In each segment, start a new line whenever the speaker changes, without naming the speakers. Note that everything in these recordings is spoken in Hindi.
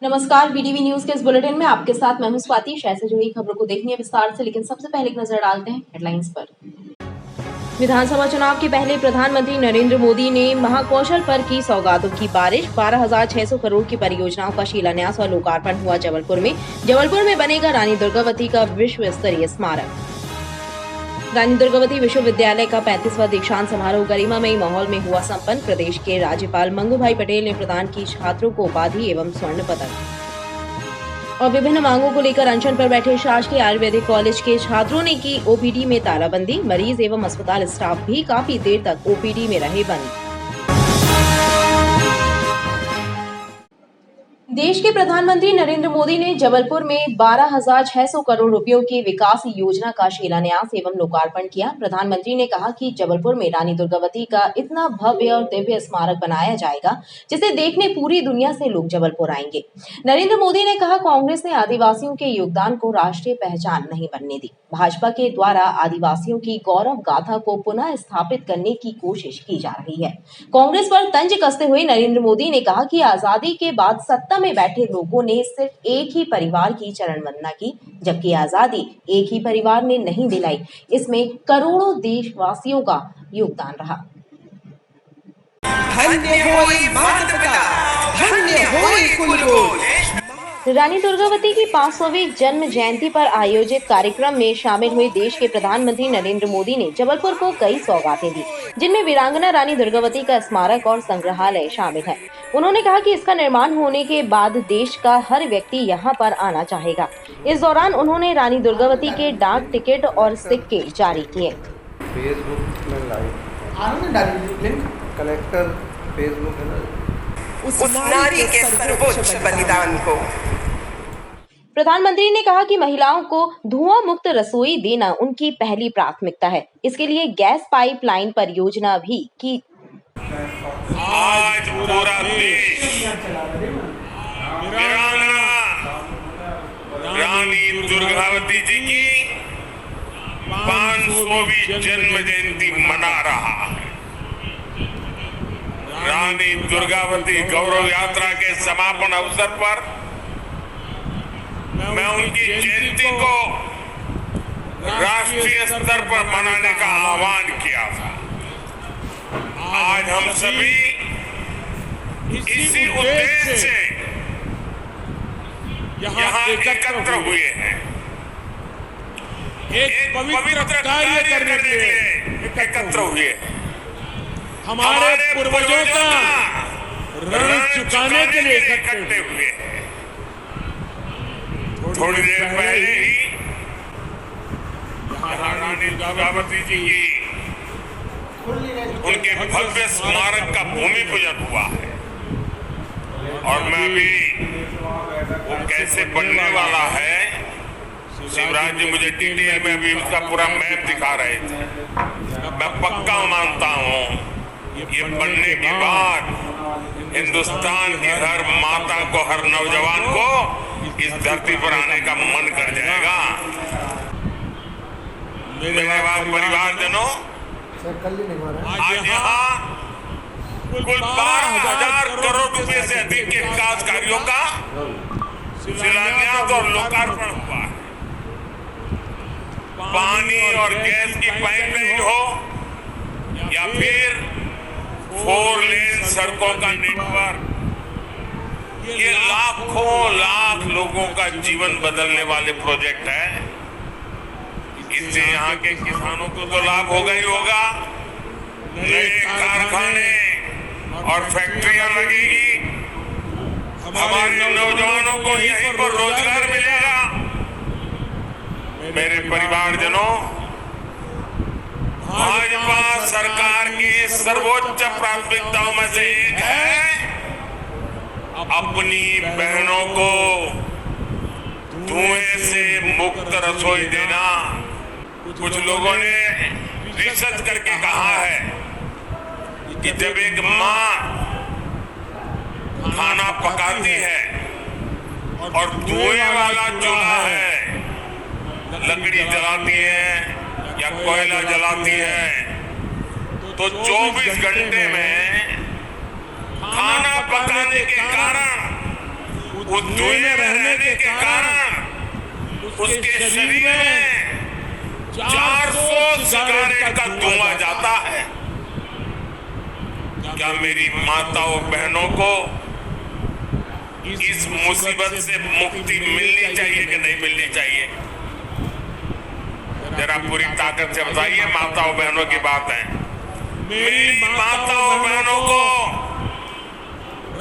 नमस्कार, बीटीवी न्यूज के इस बुलेटिन में आपके साथ मैं हूं स्वाति। शहर से जुड़ी खबरों को देखनी है विस्तार से, लेकिन सबसे पहले एक नजर डालते हैं हेडलाइंस पर। विधानसभा चुनाव के पहले प्रधानमंत्री नरेंद्र मोदी ने महाकौशल पर की सौगातों की बारिश। 12,600 करोड़ की परियोजनाओं का शिलान्यास और लोकार्पण हुआ जबलपुर में बनेगा रानी दुर्गावती का विश्व स्तरीय स्मारक। रानी दुर्गावती विश्वविद्यालय का 35वां दीक्षांत समारोह गरिमामयी माहौल में हुआ संपन्न। प्रदेश के राज्यपाल मंगूभाई पटेल ने प्रदान की छात्रों को उपाधि एवं स्वर्ण पदक। और विभिन्न मांगों को लेकर अनशन पर बैठे शासकीय आयुर्वेदिक कॉलेज के छात्रों ने की ओपीडी में तालाबंदी। मरीज एवं अस्पताल स्टाफ भी काफी देर तक ओपीडी में रहे बंद। देश के प्रधानमंत्री नरेंद्र मोदी ने जबलपुर में 12,600 करोड़ रुपयों की विकास योजना का शिलान्यास एवं लोकार्पण किया। प्रधानमंत्री ने कहा कि जबलपुर में रानी दुर्गावती का इतना भव्य और दिव्य स्मारक बनाया जाएगा जिसे देखने पूरी दुनिया से लोग जबलपुर आएंगे। नरेंद्र मोदी ने कहा, कांग्रेस ने आदिवासियों के योगदान को राष्ट्रीय पहचान नहीं बनने दी। भाजपा के द्वारा आदिवासियों की गौरव गाथा को पुनः स्थापित करने की कोशिश की जा रही है। कांग्रेस पर तंज कसते हुए नरेंद्र मोदी ने कहा कि आजादी के बाद सत्ता में बैठे लोगों ने सिर्फ एक ही परिवार की चरण वंदना की, जबकि आजादी एक ही परिवार ने नहीं दिलाई। इसमें करोड़ों देशवासियों का योगदान रहा। धन्य होए माता पिता, धन्य होए कुल। रानी दुर्गावती की 500वीं जन्म जयंती पर आयोजित कार्यक्रम में शामिल हुए देश के प्रधानमंत्री नरेंद्र मोदी ने जबलपुर को कई सौगातें दी, जिनमें वीरांगना रानी दुर्गावती का स्मारक और संग्रहालय शामिल है। उन्होंने कहा कि इसका निर्माण होने के बाद देश का हर व्यक्ति यहां पर आना चाहेगा। इस दौरान उन्होंने रानी दुर्गावती के डाक टिकट और सिक्के जारी किए।
फेसबुक में लाइव कलेक्टर फेसबुक है ना,
उस नारी के सर्वोच्च बलिदान को।
प्रधानमंत्री ने कहा कि महिलाओं को धुआं मुक्त रसोई देना उनकी पहली प्राथमिकता है। इसके लिए गैस पाइपलाइन परियोजना भी की।
आज पूरा देश रानी दुर्गावती जी की 500वीं जन्म जयंती मना रहा है। रानी दुर्गावती गौरव यात्रा के समापन अवसर पर मैं उनकी जयंती को राष्ट्रीय स्तर पर मनाने का आह्वान किया था। आज हम सभी इसी उद्देश्य से यहाँ एकत्र हुए हैं। एक पवित्र कार्य करने के लिए एकत्र हुए हैं।
हमारे पूर्वजों का ऋण चुकाने के लिए इकट्ठे हुए हैं।
थोड़ी देर पहले ही रानी दुर्गावती जी की उनके भव्य स्मारक का भूमि पूजन हुआ है और मैं भी वो कैसे बनने वाला है, शिवराज जी मुझे टीटीए में भी उसका पूरा मैप दिखा रहे थे। मैं पक्का मानता हूँ ये बनने के बाद हिंदुस्तान की हर माता को, हर नौजवान को इस धरती पर आने का मन कर जाएगा। मेरे परिवारजनों, आज यहाँ कुल 12,000 करोड़ रुपए से अधिक के विकास कार्यों का शिलान्यास और लोकार्पण हुआ है। पानी और गैस की पाइपलाइन हो या फिर 4 लेन सड़कों का नेटवर्क, ये लाखों लाख लोगों का जीवन बदलने वाले प्रोजेक्ट है। इससे यहाँ के किसानों को तो लाभ होगा ही होगा, नए कारखाने और फैक्ट्रियां लगेगी, हमारे नौजवानों को यहीं पर रोजगार मिलेगा। मेरे परिवारजनों, भाजपा सरकार की सर्वोच्च प्राथमिकताओं में से एक है अपनी बहनों को धुएं से मुक्त रसोई देना। कुछ लोगों ने रिसर्च करके कहा है कि जब एक माँ खाना पकाती है और धुएं वाला चूल्हा है, लकड़ी जलाती है या कोयला जलाती है, तो 24 घंटे में खाना पकाने के कारण उस धुएं में रहने के कारण उसके शरीर में 400 सिगारेट का धुआं जाता है। क्या मेरी माताओं बहनों को इस मुसीबत से मुक्ति मिलनी चाहिए कि नहीं मिलनी चाहिए? जरा पूरी ताकत से बताइए। माताओं बहनों की बात है। मेरी माताओं बहनों को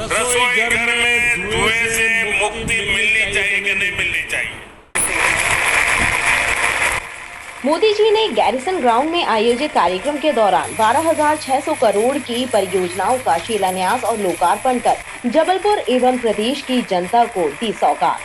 रसोई घर में धुएं से मुक्ति मिलनी चाहिए कि नहीं मिलनी चाहिए?
मोदी जी ने गैरिसन ग्राउंड में आयोजित कार्यक्रम के दौरान 12,600 करोड़ की परियोजनाओं का शिलान्यास और लोकार्पण कर जबलपुर एवं प्रदेश की जनता को दी सौगात।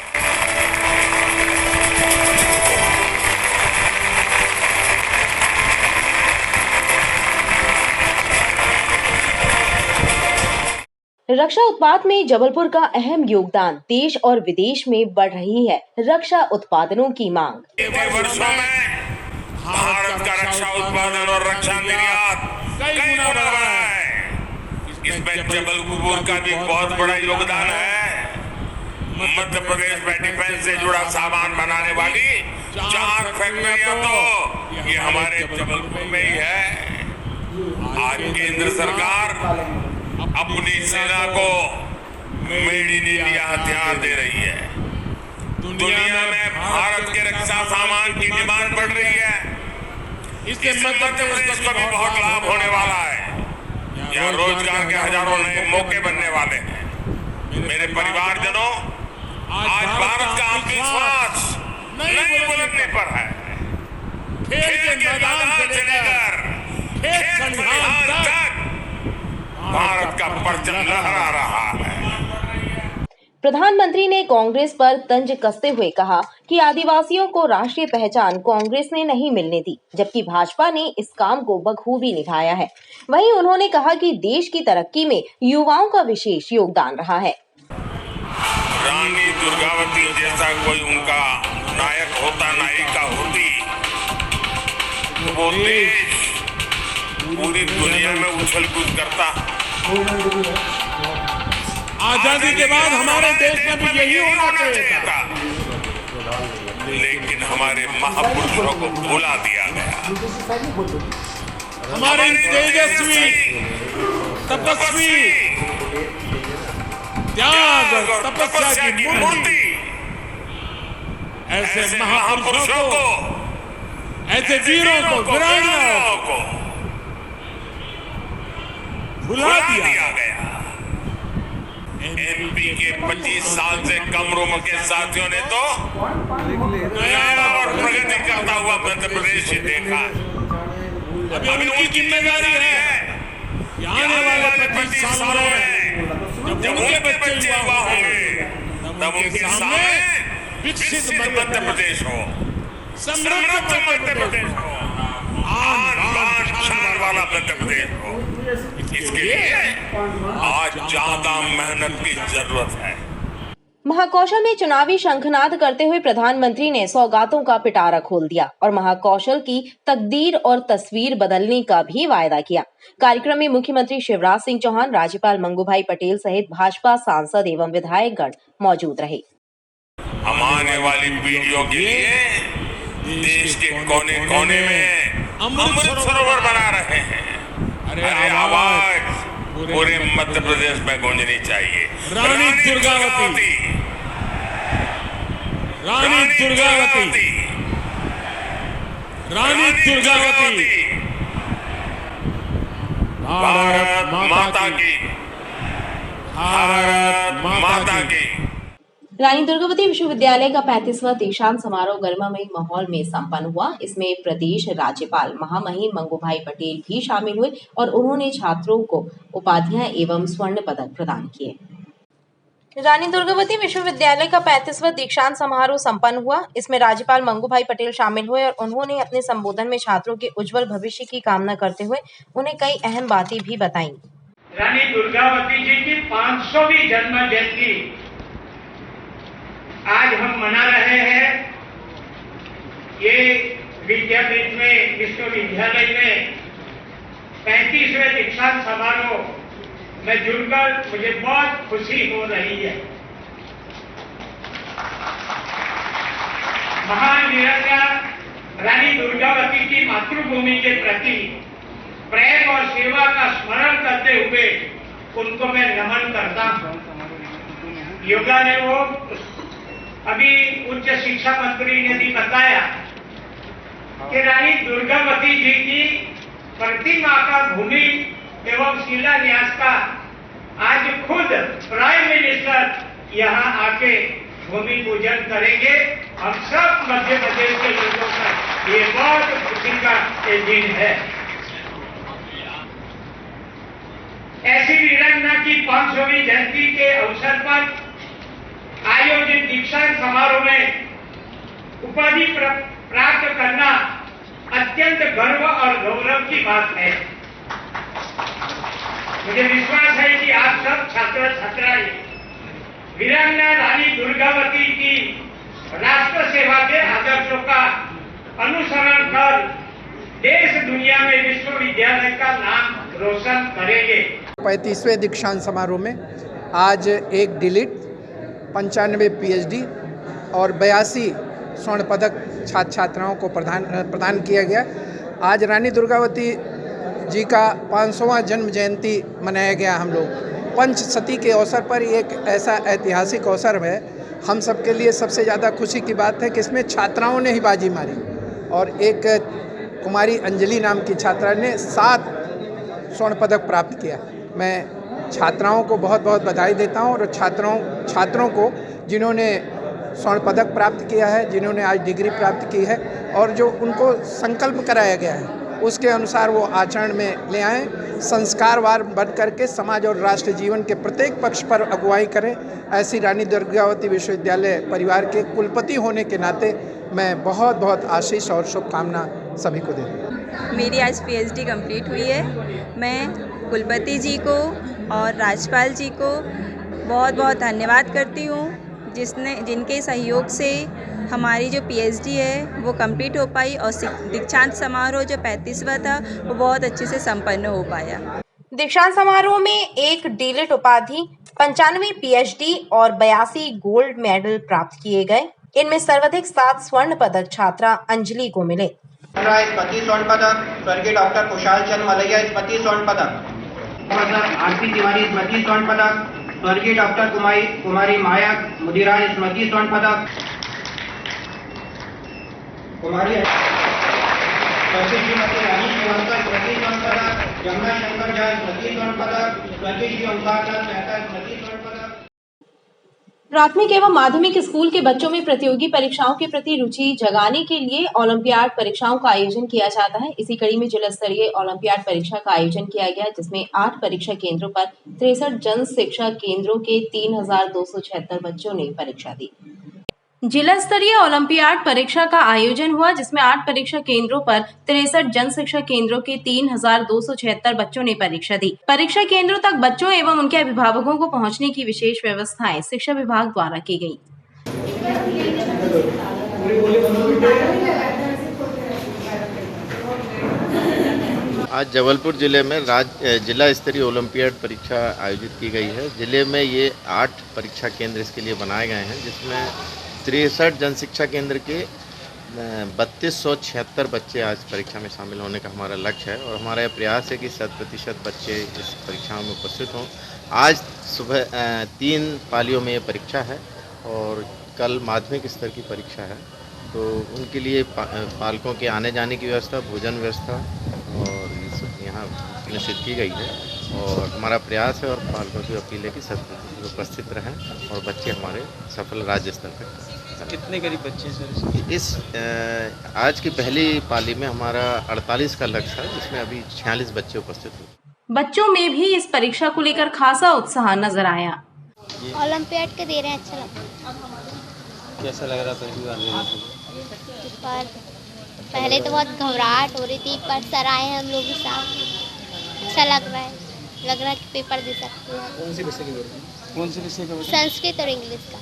रक्षा उत्पाद में जबलपुर का अहम योगदान। देश और विदेश में बढ़ रही है रक्षा उत्पादनों की मांग।
पिछले वर्षों में भारत का रक्षा उत्पादन और रक्षा निर्यात कई गुना बढ़ा है। इसमें जबलपुर का भी बहुत बड़ा योगदान है। मध्य प्रदेश में डिफेंस से जुड़ा सामान बनाने वाली 4 फैक्ट्रियां तो ये हमारे जबलपुर में ही है। आज केंद्र सरकार अपनी सेना को मेड इन इंडिया हथियार दे रही है। दुनिया में भारत के रक्षा सामान की डिमांड बढ़ रही है। इससे मध्य प्रदेश को भी बहुत लाभ होने वाला है। यहाँ रोजगार के हजारों नए मौके बनने वाले हैं। मेरे परिवारजनों, आज भारत का आत्मविश्वास नई बुलंदी पर है। खेल के मैदान से लेकर खेत खलिहान तक भारत का परचम लहरा रहा है।
प्रधानमंत्री ने कांग्रेस पर तंज कसते हुए कहा कि आदिवासियों को राष्ट्रीय पहचान कांग्रेस ने नहीं मिलने दी, जबकि भाजपा ने इस काम को बखूबी निभाया है। वहीं उन्होंने कहा कि देश की तरक्की में युवाओं का विशेष योगदान रहा है।
रानी दुर्गावती जैसा कोई उनका नायक होता, नायिका होती, तो वो देश पूरी दुनिया में उछल कूद करता।
आजादी के बाद हमारे देश में भी यही होना चाहिए था,
लेकिन हमारे महापुरुषों को भुला दिया गया।
हमारे तेजस्वी, तपस्वी, त्याग और तपस्या की मूर्ति ऐसे महापुरुषों को, ऐसे वीरों को, वीरांगनाओं को भुला दिया गया।
एमपी के 25 साल से कम उम्र के साथियों ने तो नया और प्रगति करता हुआ मध्य प्रदेश ही देखा। अभी उनकी जिम्मेदारी है कि आने वाले 25 सालों में जब उनके बच्चे युवा होंगे, तब उनके सामने विकसित मध्य प्रदेश हो, समृद्ध मध्य प्रदेश हो, आन बान शान वाला मध्य प्रदेश हो। इसके लिए आज ज्यादा मेहनत की जरूरत है।
महाकौशल में चुनावी शंखनाद करते हुए प्रधानमंत्री ने सौगातों का पिटारा खोल दिया और महाकौशल की तकदीर और तस्वीर बदलने का भी वायदा किया। कार्यक्रम में मुख्यमंत्री शिवराज सिंह चौहान, राज्यपाल मंगूभाई पटेल सहित भाजपा सांसद एवं विधायकगण मौजूद रहे।
हम आने वाली पीढ़ियों के लिए देश के कोने कोने में अमृत सरोवर बना रहे हैं। अरे आवाज पूरे मध्य प्रदेश में गूंजनी चाहिए।
रानी दुर्गावती, रानी दुर्गावती, रानी दुर्गावती, भारत माता की, भारत माता की।
रानी दुर्गावती विश्वविद्यालय का 35वां दीक्षांत समारोह गरिमामयी माहौल में संपन्न हुआ। इसमें प्रदेश राज्यपाल महामहिम मंगूभाई पटेल भी शामिल हुए और उन्होंने छात्रों को उपाधियां एवं स्वर्ण पदक प्रदान किए। रानी दुर्गावती विश्वविद्यालय का 35वां दीक्षांत समारोह संपन्न हुआ। इसमें राज्यपाल मंगूभाई पटेल शामिल हुए और उन्होंने अपने संबोधन में छात्रों के उज्जवल भविष्य की कामना करते हुए उन्हें कई अहम बातें भी बताई।
रानी दुर्गावती जी की 500वीं जन्म जयंती आज हम मना रहे हैं। ये विद्यापीठ में, विश्वविद्यालय में 35वें दीक्षांत समारोह में जुड़कर मुझे बहुत खुशी हो रही है। महान वीरांगना रानी दुर्गावती की मातृभूमि के प्रति प्रेम और सेवा का स्मरण करते हुए उनको मैं नमन करता हूँ। योगा ने वो अभी उच्च शिक्षा मंत्री ने भी बताया कि रानी दुर्गावती जी की प्रतिमा का भूमि एवं शिलान्यास का आज खुद प्राइम मिनिस्टर यहाँ आके भूमि पूजन करेंगे। हम सब मध्य प्रदेश के लोगों का ये बहुत खुशी का ये दिन है। ऐसी वीरांगना की 500वीं जयंती के अवसर पर आयोजित दीक्षांत समारोह में उपाधि प्राप्त करना अत्यंत गर्व और गौरव की बात है। मुझे विश्वास है कि आप सब छात्र छात्राएं वीरांगना रानी दुर्गावती की राष्ट्र सेवा के आदर्शों का अनुसरण कर देश दुनिया में विश्वविद्यालय का नाम रोशन करेंगे।
35वें दीक्षांत समारोह में आज एक डिलीट 95 पीएचडी और 82 स्वर्ण पदक छात्र छात्राओं को प्रदान किया गया। आज रानी दुर्गावती जी का 500वां जन्म जयंती मनाया गया। हम लोग पंचसती के अवसर पर एक ऐसा ऐतिहासिक अवसर है। हम सबके लिए सबसे ज़्यादा खुशी की बात है कि इसमें छात्राओं ने ही बाजी मारी और एक कुमारी अंजलि नाम की छात्रा ने 7 स्वर्ण पदक प्राप्त किया। मैं छात्राओं को बहुत बहुत बधाई देता हूं और छात्रों को जिन्होंने स्वर्ण पदक प्राप्त किया है, जिन्होंने आज डिग्री प्राप्त की है और जो उनको संकल्प कराया गया है उसके अनुसार वो आचरण में ले आएँ, संस्कारवान बन करके समाज और राष्ट्र जीवन के प्रत्येक पक्ष पर अगुवाई करें। ऐसी रानी दुर्गावती विश्वविद्यालय परिवार के कुलपति होने के नाते मैं बहुत बहुत आशीष और शुभकामना सभी को देता हूँ।
मेरी आज पीएचडी कंप्लीट हुई है। मैं कुलपति जी को और राज्यपाल जी को बहुत बहुत धन्यवाद करती हूँ जिनके सहयोग से हमारी जो पीएचडी है वो कंप्लीट हो पाई और दीक्षांत समारोह जो 35वां था वो बहुत अच्छे से संपन्न हो पाया।
दीक्षांत समारोह में एक डीलिट उपाधि, 95 पीएचडी और 82 गोल्ड मेडल प्राप्त किए गए। इनमें सर्वाधिक 7 स्वर्ण पदक छात्रा अंजलि को मिले।
स्मृति स्वर्ण पदक, स्वर्गीय डॉक्टर कुशाल चंद मलैया स्मृति स्वर्ण पदक, आरती तिवारी स्मृति स्वर्ण पदक, स्वर्गीय डॉक्टर कुमारी माया मुदिराज स्मृति स्वर्ण पदक, कुमारी स्वर्गीय श्रीमती रानी श्रीवास्तव स्मृति स्वर्ण पदक, जमुना शंकर झा स्मृति स्वर्ण पदक, स्वर्गीय श्री ओंकार चंद मेहता स्मृति स्वर्ण पदक।
प्राथमिक एवं माध्यमिक स्कूल के बच्चों में प्रतियोगी परीक्षाओं के प्रति रुचि जगाने के लिए ओलंपियाड परीक्षाओं का आयोजन किया जाता है। इसी कड़ी में जिला स्तरीय ओलंपियाड परीक्षा का आयोजन किया गया, जिसमें 8 परीक्षा केंद्रों पर 63 जन शिक्षा केंद्रों के 3276 बच्चों ने परीक्षा दी। जिला स्तरीय ओलंपियाड परीक्षा का आयोजन हुआ, जिसमें 8 परीक्षा केंद्रों पर 63 जन शिक्षा केंद्रों के 3276 बच्चों ने परीक्षा दी। परीक्षा केंद्रों तक बच्चों एवं उनके अभिभावकों को पहुंचने की विशेष व्यवस्थाएं शिक्षा विभाग द्वारा की गई।
आज जबलपुर जिले में जिला स्तरीय ओलंपियाड परीक्षा आयोजित की गई है। जिले में ये 8 परीक्षा केंद्र इसके लिए बनाए गए हैं, जिसमें 63 जन शिक्षा केंद्र के 3276 बच्चे आज परीक्षा में शामिल होने का हमारा लक्ष्य है और हमारा यह प्रयास है कि 100% बच्चे इस परीक्षाओं में उपस्थित हों। आज सुबह 3 पालियों में ये परीक्षा है और कल माध्यमिक स्तर की परीक्षा है, तो उनके लिए पालकों के आने जाने की व्यवस्था, भोजन व्यवस्था और ये सब यहाँ निश्चित की गई है और हमारा प्रयास है और पालकों की अपील है कि सब उपस्थित रहें और बच्चे हमारे सफल राज्य स्तर तक।
कितने करीब बच्चे सर
इस आज की पहली पाली में हमारा 48 का लक्ष्य है, जिसमें अभी 46 बच्चे उपस्थित हुए।
बच्चों में भी इस परीक्षा को लेकर खासा उत्साह नजर आया।
ओलंपियाड के दे रहे हैं, अच्छा लगता है।
कैसा लग रहा था?
पर पहले तो बहुत घबराहट हो रही थी, पर सर आए हैं हम लोग के साथ, अच्छा लग रहा है कि पेपर दे सकते हैं।
कौन सी विषय का?
संस्कृत और इंग्लिश का।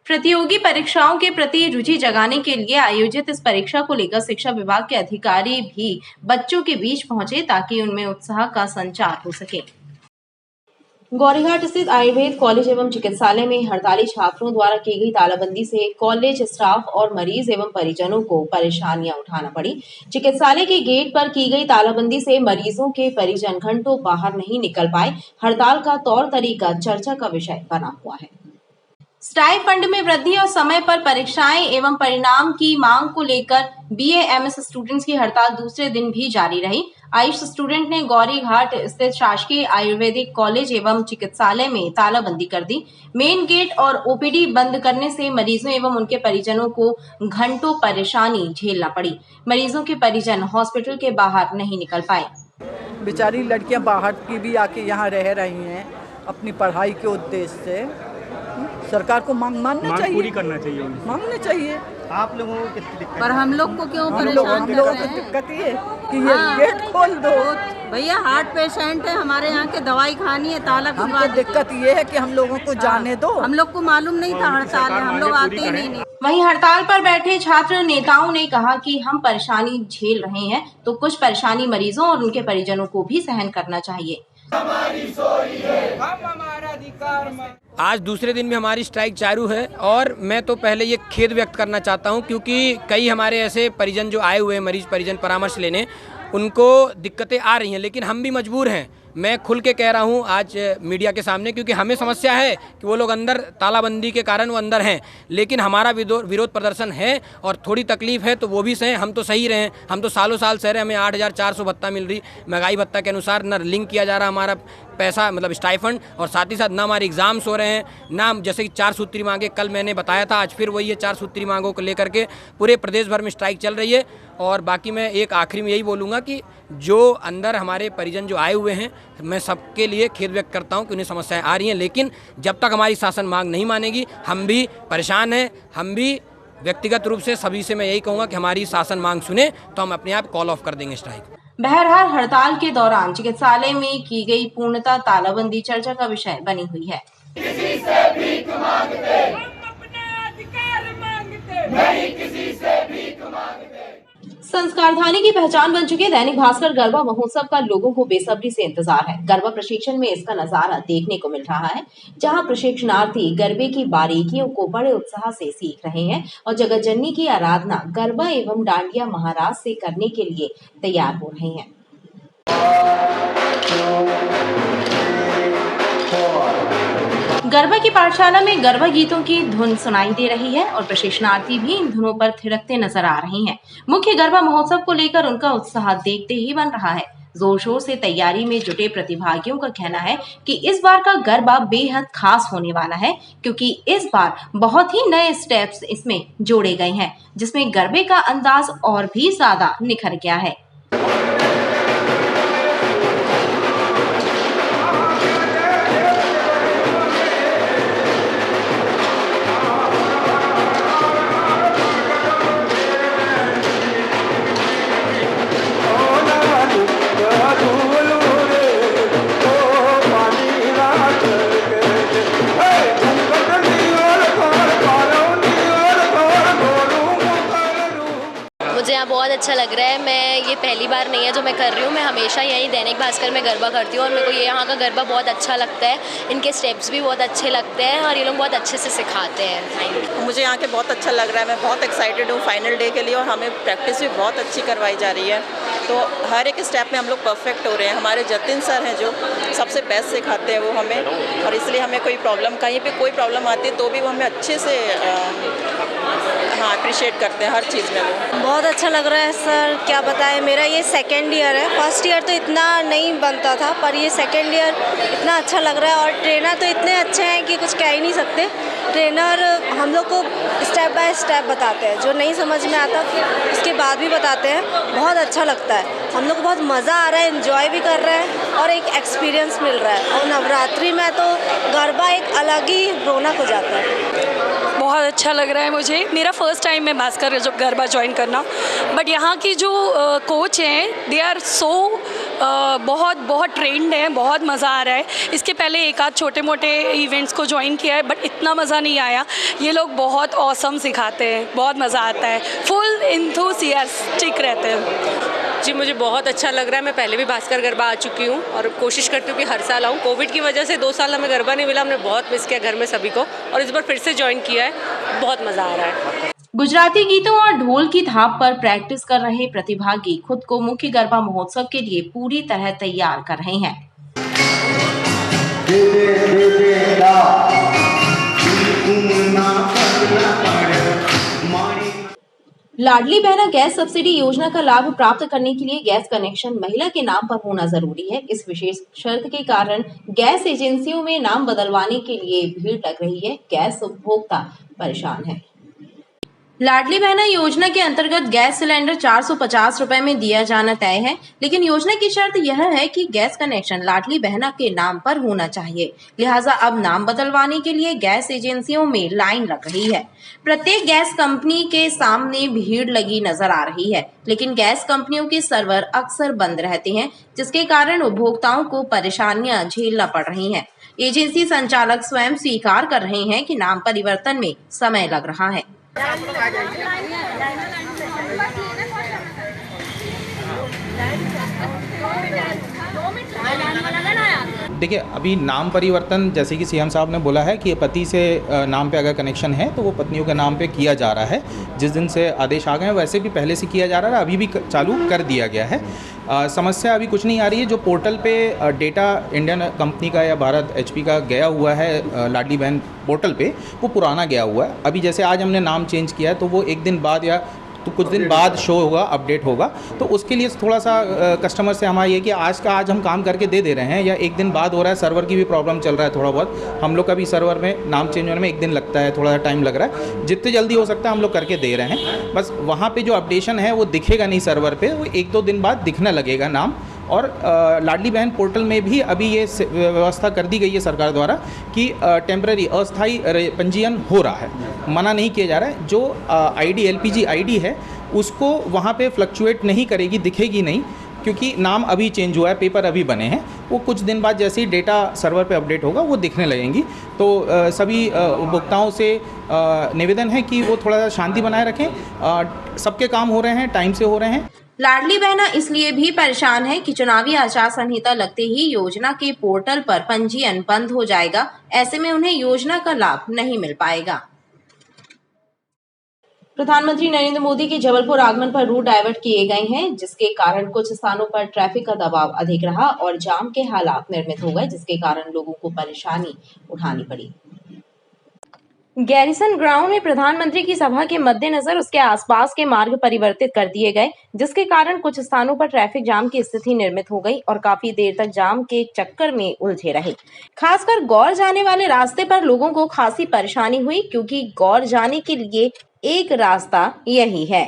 प्रतियोगी परीक्षाओं के प्रति रुचि जगाने के लिए आयोजित इस परीक्षा को लेकर शिक्षा विभाग के अधिकारी भी बच्चों के बीच पहुंचे ताकि उनमें उत्साह का संचार हो सके। गौरीघाट स्थित आयुर्वेद कॉलेज एवं चिकित्सालय में हड़ताली छात्रों द्वारा की गई तालाबंदी से कॉलेज स्टाफ और मरीज एवं परिजनों को परेशानियां उठाना पड़ी। चिकित्सालय के गेट पर की गई तालाबंदी से मरीजों के परिजन घंटों बाहर नहीं निकल पाए। हड़ताल का तौर तरीका चर्चा का विषय बना हुआ है। स्टाइपेंड में वृद्धि और समय पर परीक्षाएं एवं परिणाम की मांग को लेकर BA-MS स्टूडेंट्स की हड़ताल दूसरे दिन भी जारी रही। आयुष स्टूडेंट ने गौरीघाट स्थित शासकीय आयुर्वेदिक कॉलेज एवं चिकित्सालय में तालाबंदी कर दी। मेन गेट और OPD बंद करने से मरीजों एवं उनके परिजनों को घंटों परेशानी झेलना पड़ी। मरीजों के परिजन हॉस्पिटल के बाहर नहीं निकल पाए।
बेचारी लड़कियां बाहर की भी आके यहाँ रह रही हैं अपनी पढ़ाई के उद्देश्य से। सरकार को मानना चाहिए,
पूरी करना चाहिए,
मांगना चाहिए।
आप लोगों को कितनी दिक्कत?
पर हम लोग को क्यों
हम लोगों को दिक्कत ये कि ये गेट खोल दो।
भैया हार्ट पेशेंट है, हमारे यहाँ के दवाई खानी है, ताला खुलवा।
दिक्कत ये है कि हम लोगों को जाने दो।
हम लोग को मालूम नहीं था हड़ताल है, हम लोग आते ही नहीं।
वहीं हड़ताल पर बैठे छात्र नेताओं ने कहा कि हम परेशानी झेल रहे हैं तो कुछ परेशानी मरीजों और उनके परिजनों को भी सहन करना चाहिए।
हमारी सोई है, हम हमारा अधिकार। आज दूसरे दिन भी हमारी स्ट्राइक चालू है और मैं तो पहले ये खेद व्यक्त करना चाहता हूँ क्योंकि कई हमारे ऐसे परिजन जो आए हुए हैं मरीज परिजन परामर्श लेने, उनको दिक्कतें आ रही हैं, लेकिन हम भी मजबूर हैं। मैं खुल के कह रहा हूँ आज मीडिया के सामने, क्योंकि हमें समस्या है कि वो लोग अंदर तालाबंदी के कारण वो अंदर हैं, लेकिन हमारा विरोध प्रदर्शन है और थोड़ी तकलीफ है तो वो भी सहें। हम तो सही रहे, हम तो सालों साल सह रहे, हमें 8,400 भत्ता मिल रही, महंगाई भत्ता के अनुसार न लिंक किया जा रहा हमारा पैसा मतलब स्टाइफंड, और साथ ही साथ ना हमारे एग्ज़ाम्स हो रहे हैं, ना जैसे कि 4 सूत्री मांगे कल मैंने बताया था, आज फिर वही है 4 सूत्री मांगों को लेकर के पूरे प्रदेश भर में स्ट्राइक चल रही है। और बाकी मैं एक आखिरी में यही बोलूँगा कि जो अंदर हमारे परिजन जो आए हुए हैं, मैं सबके लिए खेद व्यक्त करता हूँ कि उन्हें समस्याएं आ रही हैं, लेकिन जब तक हमारी शासन मांग नहीं मानेगी हम भी परेशान हैं। हम भी व्यक्तिगत रूप से सभी से मैं यही कहूँगा कि हमारी शासन मांग सुने तो हम अपने आप कॉल ऑफ कर देंगे स्ट्राइक।
बहरहाल हड़ताल के दौरान चिकित्सालय में की गई पूर्णतः तालाबंदी चर्चा का विषय बनी हुई है।
किसी से भीख मांगते, हम अपने अधिकार मांगते, नहीं किसी से भीख मांगते।
संस्कारधानी की पहचान बन चुके दैनिक भास्कर गरबा महोत्सव का लोगों को बेसब्री से इंतजार है। गरबा प्रशिक्षण में इसका नजारा देखने को मिल रहा है, जहां प्रशिक्षणार्थी गरबे की बारीकियों को बड़े उत्साह से सीख रहे हैं और जगत जननी की आराधना गरबा एवं डांडिया महाराज से करने के लिए तैयार हो रहे हैं। गरबा की पाठशाला में गरबा गीतों की धुन सुनाई दे रही है और प्रशिक्षणार्थी भी इन धुनों पर थिरकते नजर आ रहे हैं। मुख्य गरबा महोत्सव को लेकर उनका उत्साह देखते ही बन रहा है। जोर शोर से तैयारी में जुटे प्रतिभागियों का कहना है कि इस बार का गरबा बेहद खास होने वाला है, क्योंकि इस बार बहुत ही नए स्टेप्स इसमें जोड़े गए हैं, जिसमें गरबे का अंदाज और भी ज्यादा निखर गया है।
मुझे यहाँ बहुत अच्छा लग रहा है। मैं ये पहली बार नहीं है जो मैं कर रही हूँ, मैं हमेशा यहीं दैनिक भास्कर में गरबा करती हूँ और मेरे को ये यहाँ का गरबा बहुत अच्छा लगता है। इनके स्टेप्स भी बहुत अच्छे लगते हैं और ये लोग बहुत अच्छे से सिखाते हैं।
मुझे यहाँ के बहुत अच्छा लग रहा है, मैं बहुत एक्साइटेड हूँ फाइनल डे के लिए और हमें प्रैक्टिस भी बहुत अच्छी करवाई जा रही है। तो हर एक स्टेप में हम लोग परफेक्ट हो रहे हैं। हमारे जतिन सर हैं जो सबसे बेस्ट सिखाते हैं वो हमें, और इसलिए हमें कोई प्रॉब्लम कहीं पे कोई प्रॉब्लम आती है तो भी वो हमें अच्छे से अप्रिशिएट करते हैं हर चीज़ में। वो
बहुत अच्छा लग रहा है सर, क्या बताएं। मेरा ये सेकेंड ईयर है, फर्स्ट ईयर तो इतना नहीं बनता था, पर ये सेकेंड ईयर इतना अच्छा लग रहा है और ट्रेनर तो इतने अच्छे हैं कि कुछ कह ही नहीं सकते। ट्रेनर हम लोग को स्टेप बाय स्टेप बताते हैं, जो नहीं समझ में आता उसके बाद भी बताते हैं। बहुत अच्छा लगता है, हम लोग को बहुत मज़ा आ रहा है, एंजॉय भी कर रहे हैं और एक एक्सपीरियंस मिल रहा है। और नवरात्रि में तो गरबा एक अलग ही रौनक हो जाता है।
बहुत अच्छा लग रहा है मुझे। मेरा फर्स्ट टाइम मैं भास्कर जब गरबा ज्वाइन करना, बट यहाँ की जो कोच हैं दे आर सो बहुत ट्रेंड हैं, बहुत मज़ा आ रहा है। इसके पहले एक आध छोटे मोटे इवेंट्स को ज्वाइन किया है बट इतना मज़ा नहीं आया। ये लोग बहुत ऑसम सिखाते हैं, बहुत मज़ा आता है, फुल इंथुसियास्टिक रहते हैं।
जी मुझे बहुत अच्छा लग रहा है। मैं पहले भी भास्कर गरबा आ चुकी हूँ और कोशिश करती हूँ कि हर साल आऊँ। कोविड की वजह से 2 साल हमें गरबा नहीं मिला, हमने बहुत मिस किया घर में सभी को, और इस बार फिर से ज्वाइन किया है। बहुत मज़ा आ रहा है।
गुजराती गीतों और ढोल की थाप पर प्रैक्टिस कर रहे प्रतिभागी खुद को मुख्य गरबा महोत्सव के लिए पूरी तरह तैयार कर रहे हैं। लाडली बहना गैस सब्सिडी योजना का लाभ प्राप्त करने के लिए गैस कनेक्शन महिला के नाम पर होना जरूरी है। इस विशेष शर्त के कारण गैस एजेंसियों में नाम बदलवाने के लिए भीड़ लग रही है। गैस उपभोक्ता परेशान है। लाडली बहना योजना के अंतर्गत गैस सिलेंडर 450 रुपए में दिया जाना तय है, लेकिन योजना की शर्त यह है कि गैस कनेक्शन लाडली बहना के नाम पर होना चाहिए। लिहाजा अब नाम बदलवाने के लिए गैस एजेंसियों में लाइन लग रही है। प्रत्येक गैस कंपनी के सामने भीड़ लगी नजर आ रही है, लेकिन गैस कंपनियों के सर्वर अक्सर बंद रहते हैं, जिसके कारण उपभोक्ताओं को परेशानियां झेलना पड़ रही हैं। एजेंसी संचालक स्वयं स्वीकार कर रहे हैं कि नाम परिवर्तन में समय लग रहा है।
देखिए, अभी नाम परिवर्तन जैसे कि सीएम साहब ने बोला है कि पति से नाम पे अगर कनेक्शन है तो वो पत्नियों के नाम पे किया जा रहा है। जिस दिन से आदेश आ गए हैं वैसे भी पहले से किया जा रहा है, अभी भी चालू कर दिया गया है। समस्या अभी कुछ नहीं आ रही है। जो पोर्टल पे डेटा इंडियन कंपनी का या भारत एचपी का गया हुआ है लाडली बहन पोर्टल पे, वो पुराना गया हुआ है। अभी जैसे आज हमने नाम चेंज किया है तो वो एक दिन बाद या तो कुछ दिन बाद शो होगा, अपडेट होगा। तो उसके लिए थोड़ा सा कस्टमर से हमारा ये कि आज हम काम करके दे रहे हैं या एक दिन बाद हो रहा है। सर्वर की भी प्रॉब्लम चल रहा है थोड़ा बहुत। हम लोग का भी सर्वर में नाम चेंज होने में एक दिन लगता है, थोड़ा सा टाइम लग रहा है। जितने जल्दी हो सकता है हम लोग करके दे रहे हैं। बस वहाँ पे जो अपडेशन है वो दिखेगा नहीं सर्वर पे, वो 1-2 दिन बाद दिखने लगेगा नाम। और लाडली बहन पोर्टल में भी अभी ये व्यवस्था कर दी गई है सरकार द्वारा कि टेम्पररी अस्थायी पंजीयन हो रहा है, मना नहीं किया जा रहा है। जो आईडी एलपीजी आईडी है उसको वहाँ पे फ्लक्चुएट नहीं करेगी, दिखेगी नहीं, क्योंकि नाम अभी चेंज हुआ है, पेपर अभी बने हैं। वो कुछ दिन बाद जैसे ही डेटा सर्वर पे अपडेट होगा वो दिखने लगेंगी। तो सभी उपभोक्ताओं से निवेदन है कि वो थोड़ा सा शांति बनाए रखें। सबके काम हो रहे हैं, टाइम से हो रहे हैं।
लाडली बहना इसलिए भी परेशान है कि चुनावी आचार संहिता लगते ही योजना के पोर्टल पर पंजीयन बंद हो जाएगा। ऐसे में उन्हें योजना का लाभ नहीं मिल पाएगा। प्रधानमंत्री नरेंद्र मोदी के जबलपुर आगमन पर रूट डाइवर्ट किए गए हैं, जिसके कारण कुछ स्थानों पर ट्रैफिक का दबाव अधिक रहा और जाम के हालात निर्मित हो गए, जिसके कारण लोगों को परेशानी उठानी पड़ी। गैरिसन ग्राउंड में प्रधानमंत्री की सभा के मद्देनजर उसके आसपास के मार्ग परिवर्तित कर दिए गए, जिसके कारण कुछ स्थानों पर ट्रैफिक जाम की स्थिति निर्मित हो गई और काफी देर तक जाम के चक्कर में उलझे रहे। खासकर गौर जाने वाले रास्ते पर लोगों को खासी परेशानी हुई, क्योंकि गौर जाने के लिए एक रास्ता यही है।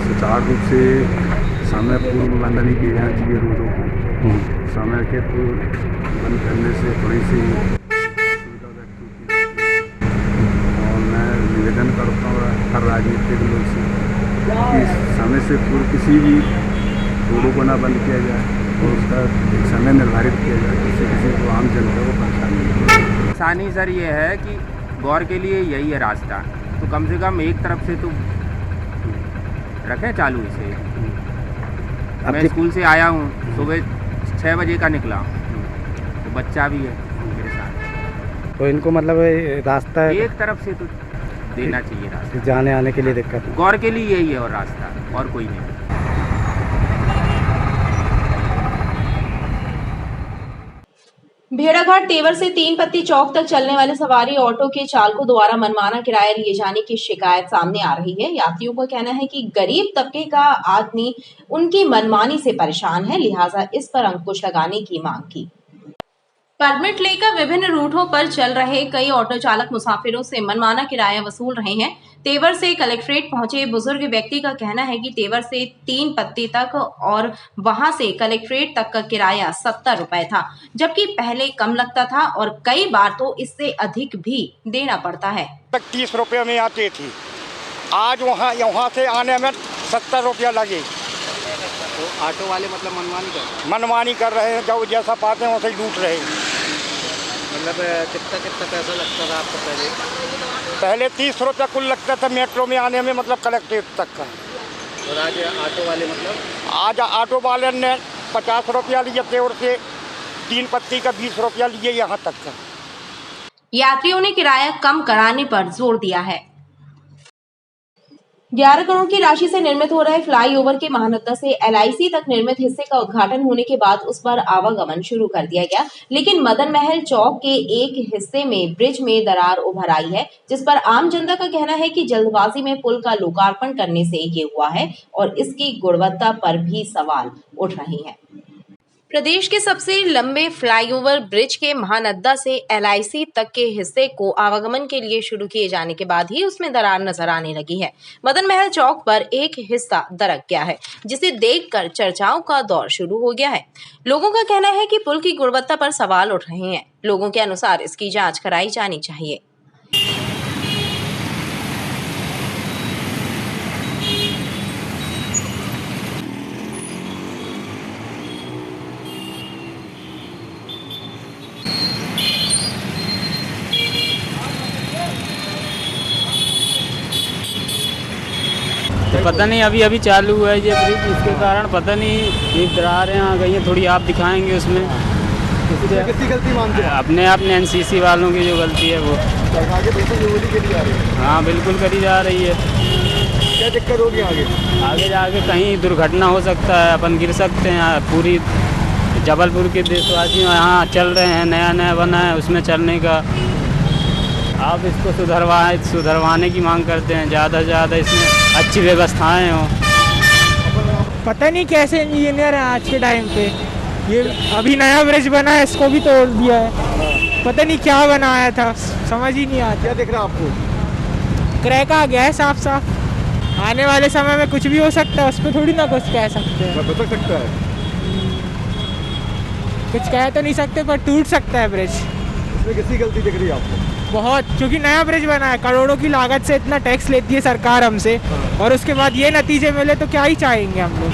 सुचारू रूप से समय पूर्व बंद नहीं किए जाना चाहिए रोडों को। समय के पूर्व बंद करने से थोड़ी सी सुविधा व्यक्त होती है। और मैं निवेदन करता हूँ हर राजनीतिक लोग से कि समय से पूर्व किसी भी रोडों को ना बंद किया जाए और उसका एक समय निर्धारित किया जाए, जिससे किसी को आम जनता को परेशानी नहीं।
परेशानी सर ये है कि गौर के लिए यही है रास्ता, तो कम से कम एक तरफ से तो रखें चालू इसे। मैं स्कूल से आया हूँ, सुबह 6 बजे का निकला, तो बच्चा भी है मेरे साथ।
तो इनको मतलब रास्ता
एक तरफ से तो देना चाहिए रास्ता,
जाने आने के लिए दिक्कत।
गौर के लिए यही है और रास्ता और कोई नहीं।
भेड़ाघाट तेवर से 3 पत्ती चौक तक चलने वाले सवारी ऑटो के चालकों द्वारा मनमाना किराया लिए जाने की शिकायत सामने आ रही है। यात्रियों का कहना है कि गरीब तबके का आदमी उनकी मनमानी से परेशान है, लिहाजा इस पर अंकुश लगाने की मांग की। परमिट लेकर विभिन्न रूटों पर चल रहे कई ऑटो चालक मुसाफिरों से मनमाना किराया वसूल रहे हैं। तेवर से कलेक्ट्रेट पहुंचे बुजुर्ग व्यक्ति का कहना है कि तेवर से 3 पत्ती तक और वहां से कलेक्ट्रेट तक का किराया 70 रुपए था, जबकि पहले कम लगता था और कई बार तो इससे अधिक भी देना पड़ता है।
30 रुपये में आती थी, आज वहाँ से आने में 70 रुपया लगे।
तो ऑटो वाले मतलब मनमानी कर
रहे हैं, जो जैसा पाते हैं वैसे ही लूट रहे हैं।
मतलब कितना कितना पैसा लगता था आपको पहले?
पहले 30 रुपये कुल लगता था मेट्रो में आने में, मतलब कलेक्ट्रेट तक का।
और आज ऑटो वाले
आज ऑटो वाले ने 50 रुपया लिए थे और से 3 पत्ती का 20 रुपया लिए यहाँ तक का।
यात्रियों ने किराया कम कराने पर जोर दिया है। 11 करोड़ की राशि से निर्मित हो रहे फ्लाईओवर के महानंदा से LIC तक निर्मित हिस्से का उद्घाटन होने के बाद उस पर आवागमन शुरू कर दिया गया, लेकिन मदन महल चौक के एक हिस्से में ब्रिज में दरार उभर आई है, जिस पर आम जनता का कहना है कि जल्दबाजी में पुल का लोकार्पण करने से ये हुआ है और इसकी गुणवत्ता पर भी सवाल उठ रहे हैं। प्रदेश के सबसे लंबे फ्लाईओवर ब्रिज के महानंदा से LIC तक के हिस्से को आवागमन के लिए शुरू किए जाने के बाद ही उसमें दरार नजर आने लगी है। मदन महल चौक पर एक हिस्सा दरक गया है, जिसे देखकर चर्चाओं का दौर शुरू हो गया है। लोगों का कहना है कि पुल की गुणवत्ता पर सवाल उठ रहे हैं। लोगों के अनुसार इसकी जांच कराई जानी चाहिए।
तो पता नहीं अभी अभी चालू हुआ है ये ब्रिज, इसके कारण पता नहीं ये दरारें आ गई हैं थोड़ी, आप दिखाएंगे उसमें
कितनी गलती मानते हैं?
अपने NCC वालों की जो गलती है वो
आगे बिल्कुल यूनिटी के लिए आ रही है।
हाँ बिल्कुल करी जा रही है।
क्या दिक्कत होगी
आगे जाके कहीं दुर्घटना हो सकता है, अपन गिर सकते हैं। पूरी जबलपुर के देशवासी यहाँ चल रहे हैं, नया नया बना है उसमें चलने का। आप इसको सुधरवाने की मांग करते हैं, ज़्यादा से ज़्यादा इसमें अच्छी व्यवस्थाएं हों।
पता नहीं कैसे इंजीनियर हैं आज के टाइम पे, ये अभी नया ब्रिज बना है इसको भी तोड़ दिया है, पता नहीं क्या बनाया था, समझ ही नहीं आता।
क्या दिख रहा है आपको?
क्रैक आ गया है साफ साफ। आने वाले समय में कुछ भी हो सकता है, उस पर थोड़ी ना कुछ कह सकते हैं।
बता सकता है,
कुछ कह तो नहीं सकते, पर टूट सकता है ब्रिज।
इसमें किसकी गलती दिख रही है आपको?
बहुत, क्योंकि नया ब्रिज बना है, करोड़ों की लागत से इतना टैक्स लेती है सरकार हमसे, और उसके बाद ये नतीजे मिले तो क्या ही चाहेंगे हम लोग।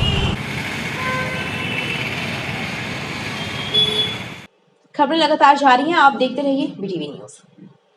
खबरें लगातार जारी हैं, आप देखते रहिए BTV न्यूज़।